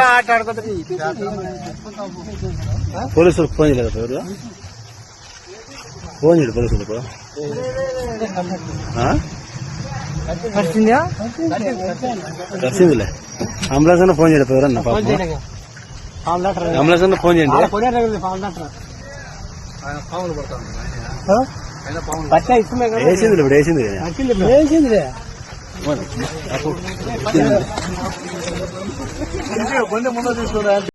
ఆట ఆడుకుంటే పోలీసులకు ఫోన్ చేయలేదు ఎవరు? ఫోన్ చేయడు పోలీసులకు. కలిసిందిలే. అంబులెన్స్ అన్న ఫోన్ చేయడు ఎవరన్నా? అంబులెన్స్ అన్న ఫోన్ చేయండి. వేసింది ఇప్పుడు వేసింది.